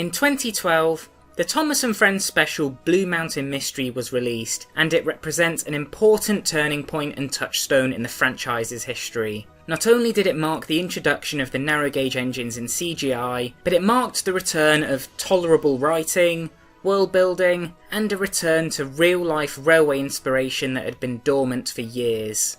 In 2012, the Thomas & Friends special Blue Mountain Mystery was released, and it represents an important turning point and touchstone in the franchise's history. Not only did it mark the introduction of the narrow gauge engines in CGI, but it marked the return of tolerable writing, world building, and a return to real-life railway inspiration that had been dormant for years.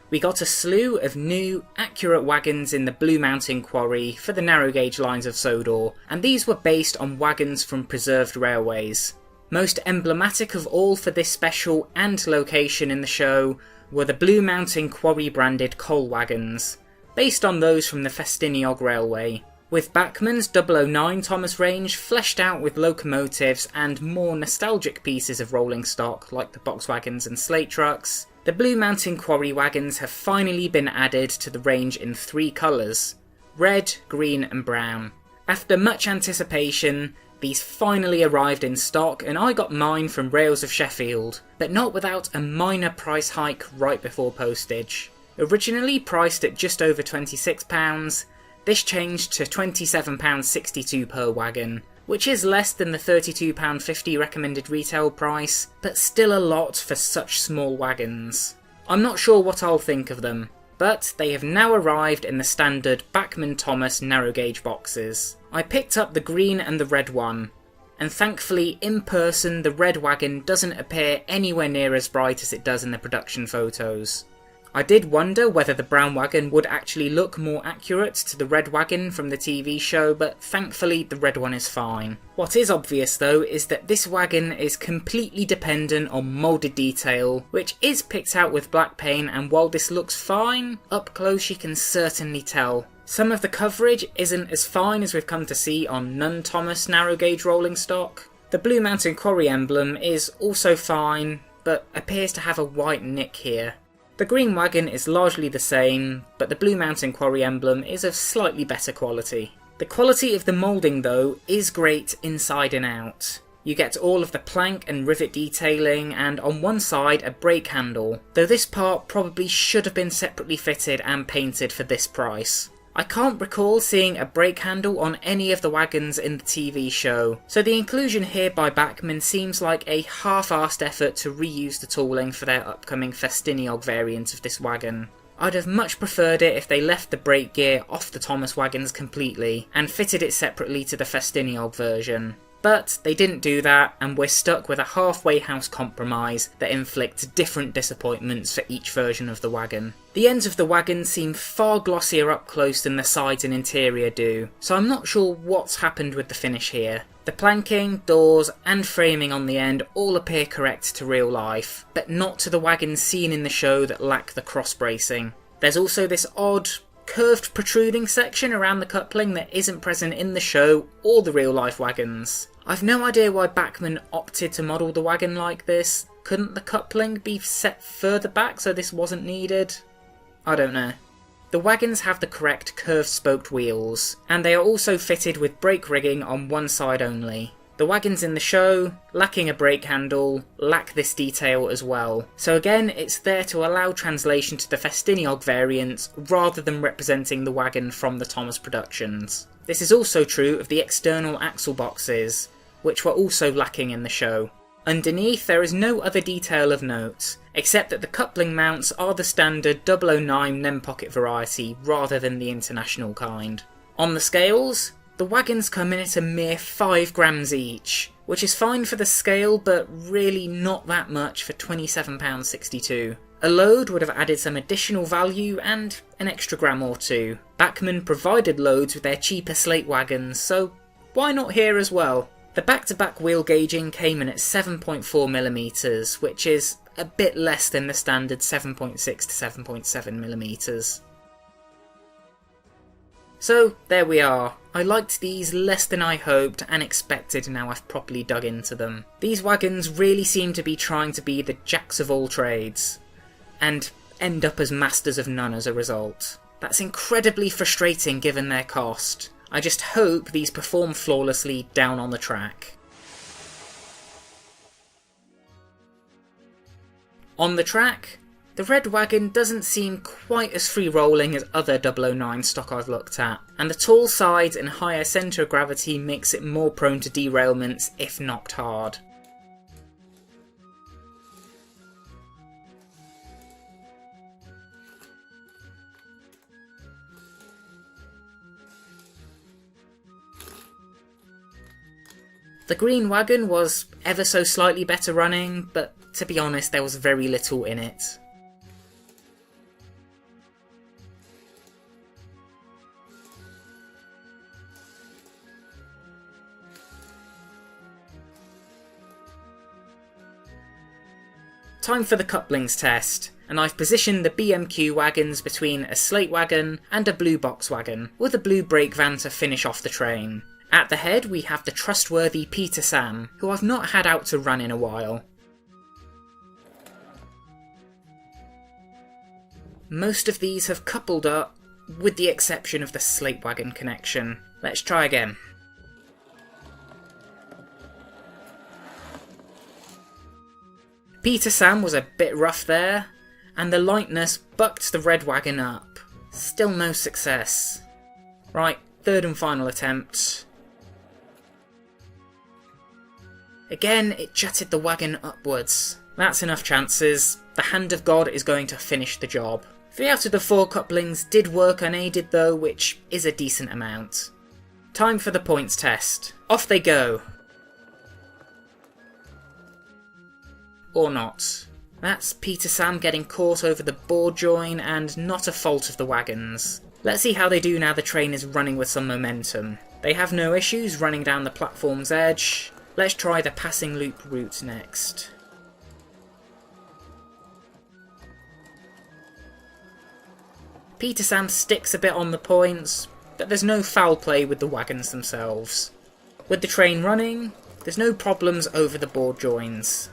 We got a slew of new, accurate wagons in the Blue Mountain Quarry for the narrow gauge lines of Sodor, and these were based on wagons from preserved railways. Most emblematic of all for this special and location in the show were the Blue Mountain Quarry branded coal wagons, based on those from the Festiniog Railway, with Bachmann's 009 Thomas range fleshed out with locomotives and more nostalgic pieces of rolling stock like the box wagons and slate trucks. The Blue Mountain Quarry wagons have finally been added to the range in 3 colours: red, green and brown. After much anticipation, these finally arrived in stock and I got mine from Rails of Sheffield, but not without a minor price hike right before postage. Originally priced at just over £26, this changed to £27.62 per wagon, which is less than the £32.50 recommended retail price, but still a lot for such small wagons. I'm not sure what I'll think of them, but they have now arrived in the standard Bachmann Thomas narrow gauge boxes. I picked up the green and the red one, and thankfully in person the red wagon doesn't appear anywhere near as bright as it does in the production photos. I did wonder whether the brown wagon would actually look more accurate to the red wagon from the TV show, but thankfully the red one is fine. What is obvious though is that this wagon is completely dependent on moulded detail, which is picked out with black paint, and while this looks fine, up close you can certainly tell. Some of the coverage isn't as fine as we've come to see on non-Thomas narrow gauge rolling stock. The Blue Mountain Quarry emblem is also fine, but appears to have a white nick here. The green wagon is largely the same, but the Blue Mountain Quarry emblem is of slightly better quality. The quality of the moulding though is great inside and out. You get all of the plank and rivet detailing, and on one side a brake handle, though this part probably should have been separately fitted and painted for this price. I can't recall seeing a brake handle on any of the wagons in the TV show, so the inclusion here by Bachmann seems like a half-arsed effort to reuse the tooling for their upcoming Festiniog variant of this wagon. I'd have much preferred it if they left the brake gear off the Thomas wagons completely and fitted it separately to the Festiniog version. But they didn't do that, and we're stuck with a halfway house compromise that inflicts different disappointments for each version of the wagon. The ends of the wagon seem far glossier up close than the sides and interior do, so I'm not sure what's happened with the finish here. The planking, doors and framing on the end all appear correct to real life, but not to the wagons seen in the show that lack the cross bracing. There's also this odd, curved protruding section around the coupling that isn't present in the show or the real life wagons. I've no idea why Bachmann opted to model the wagon like this. Couldn't the coupling be set further back so this wasn't needed? I don't know. The wagons have the correct curved-spoked wheels, and they are also fitted with brake rigging on one side only. The wagons in the show, lacking a brake handle, lack this detail as well, so again it's there to allow translation to the Festiniog variant rather than representing the wagon from the Thomas productions. This is also true of the external axle boxes, which were also lacking in the show. Underneath there is no other detail of note, except that the coupling mounts are the standard 009 Nem pocket variety rather than the international kind. On the scales, the wagons come in at a mere 5 grams each, which is fine for the scale but really not that much for £27.62. A load would have added some additional value and an extra gram or two. Bachmann provided loads with their cheaper slate wagons, so why not here as well? The back-to-back wheel gauging came in at 7.4mm, which is a bit less than the standard 7.6 to 7.7mm. So there we are. I liked these less than I hoped and expected now I've properly dug into them. These wagons really seem to be trying to be the jacks of all trades, and end up as masters of none as a result. That's incredibly frustrating given their cost. I just hope these perform flawlessly down on the track. On the track, The red wagon doesn't seem quite as free-rolling as other 009 stock I've looked at, and the tall sides and higher centre of gravity makes it more prone to derailments if knocked hard. The green wagon was ever so slightly better running, but to be honest there was very little in it. Time for the couplings test, and I've positioned the BMQ wagons between a slate wagon and a blue box wagon, with a blue brake van to finish off the train. At the head we have the trustworthy Peter Sam, who I've not had out to run in a while. Most of these have coupled up, with the exception of the slate wagon connection. Let's try again. Peter Sam was a bit rough there, and the lightness bucked the red wagon up. Still no success. Right, third and final attempt. Again, it jutted the wagon upwards. That's enough chances. The hand of God is going to finish the job. 3 out of the 4 couplings did work unaided though, which is a decent amount. Time for the points test. Off they go. Or not. That's Peter Sam getting caught over the board join and not a fault of the wagons. Let's see how they do now the train is running with some momentum. They have no issues running down the platform's edge. Let's try the passing loop route next. Peter Sam sticks a bit on the points, but there's no foul play with the wagons themselves. With the train running, there's no problems over the board joins.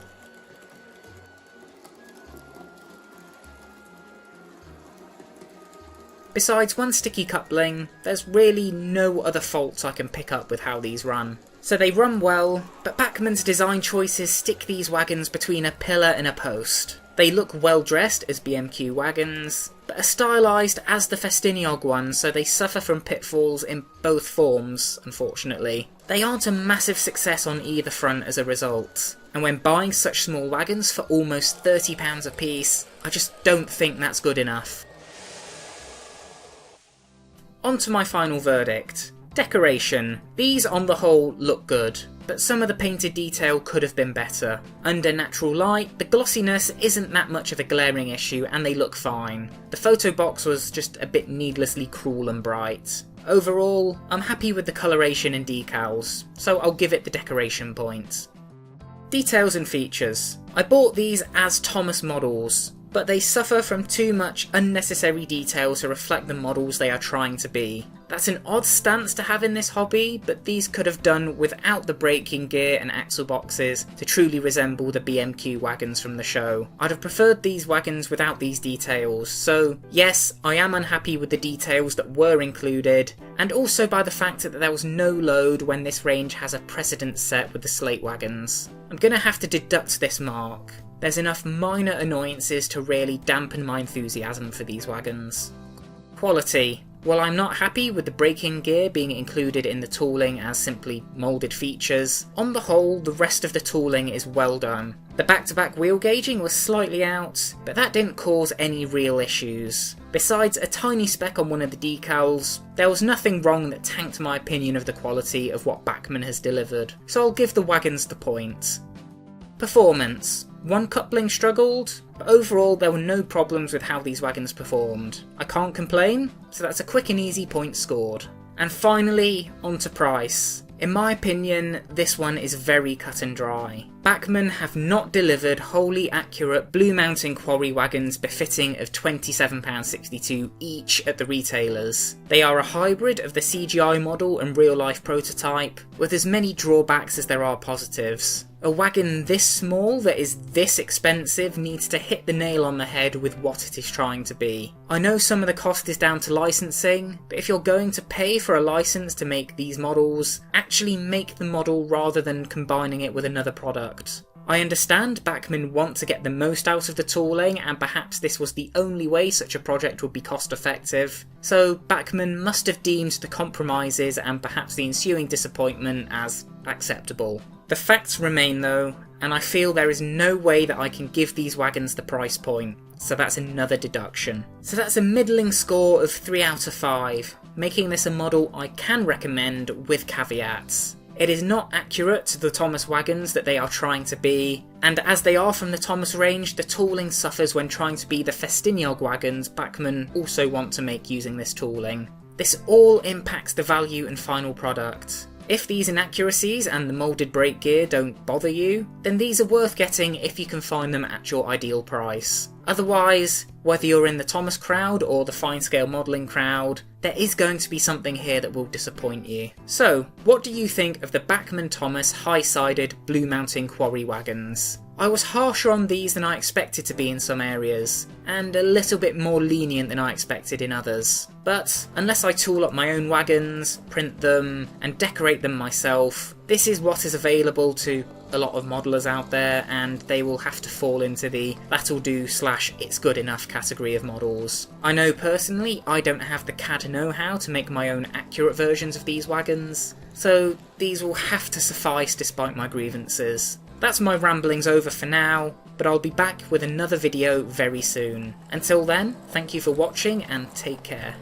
Besides one sticky coupling, there's really no other faults I can pick up with how these run. So they run well, but Bachmann's design choices stick these wagons between a pillar and a post. They look well dressed as BMQ wagons, but are stylised as the Festiniog ones, so they suffer from pitfalls in both forms, unfortunately. They aren't a massive success on either front as a result, and when buying such small wagons for almost £30 a piece, I just don't think that's good enough. On to my final verdict. Decoration. These on the whole look good, but some of the painted detail could have been better. Under natural light, the glossiness isn't that much of a glaring issue and they look fine. The photo box was just a bit needlessly cruel and bright. Overall, I'm happy with the coloration and decals, so I'll give it the decoration point. Details and features. I bought these as Thomas models, but they suffer from too much unnecessary detail to reflect the models they are trying to be. That's an odd stance to have in this hobby, but these could have done without the braking gear and axle boxes to truly resemble the BMQ wagons from the show. I'd have preferred these wagons without these details, so yes, I am unhappy with the details that were included, and also by the fact that there was no load when this range has a precedent set with the slate wagons. I'm gonna have to deduct this mark. There's enough minor annoyances to really dampen my enthusiasm for these wagons. Quality. While I'm not happy with the braking gear being included in the tooling as simply moulded features, on the whole the rest of the tooling is well done. The back-to-back wheel gauging was slightly out, but that didn't cause any real issues. Besides a tiny speck on one of the decals, there was nothing wrong that tanked my opinion of the quality of what Bachmann has delivered, so I'll give the wagons the point. Performance. One coupling struggled, but overall there were no problems with how these wagons performed. I can't complain, so that's a quick and easy point scored. And finally, on to price. In my opinion, this one is very cut and dry. Bachmann have not delivered wholly accurate Blue Mountain Quarry wagons befitting of £27.62 each at the retailers. They are a hybrid of the CGI model and real life prototype, with as many drawbacks as there are positives. A wagon this small that is this expensive needs to hit the nail on the head with what it is trying to be. I know some of the cost is down to licensing, but if you're going to pay for a license to make these models, actually make the model rather than combining it with another product. I understand Bachmann want to get the most out of the tooling, and perhaps this was the only way such a project would be cost effective, so Bachmann must have deemed the compromises and perhaps the ensuing disappointment as acceptable. The facts remain though, and I feel there is no way that I can give these wagons the price point, so that's another deduction. So that's a middling score of 3 out of 5, making this a model I can recommend with caveats. It is not accurate to the Thomas wagons that they are trying to be, and as they are from the Thomas range, the tooling suffers when trying to be the Festiniog wagons Bachmann also want to make using this tooling. This all impacts the value and final product. If these inaccuracies and the moulded brake gear don't bother you, then these are worth getting if you can find them at your ideal price. Otherwise, whether you're in the Thomas crowd or the fine scale modelling crowd, there is going to be something here that will disappoint you. So, what do you think of the Bachmann Thomas high-sided blue mounting quarry wagons? I was harsher on these than I expected to be in some areas, and a little bit more lenient than I expected in others. But unless I tool up my own wagons, print them, and decorate them myself, this is what is available to a lot of modellers out there, and they will have to fall into the that'll do / it's good enough category of models. I know personally I don't have the CAD know-how to make my own accurate versions of these wagons, so these will have to suffice despite my grievances. That's my ramblings over for now, but I'll be back with another video very soon. Until then, thank you for watching and take care.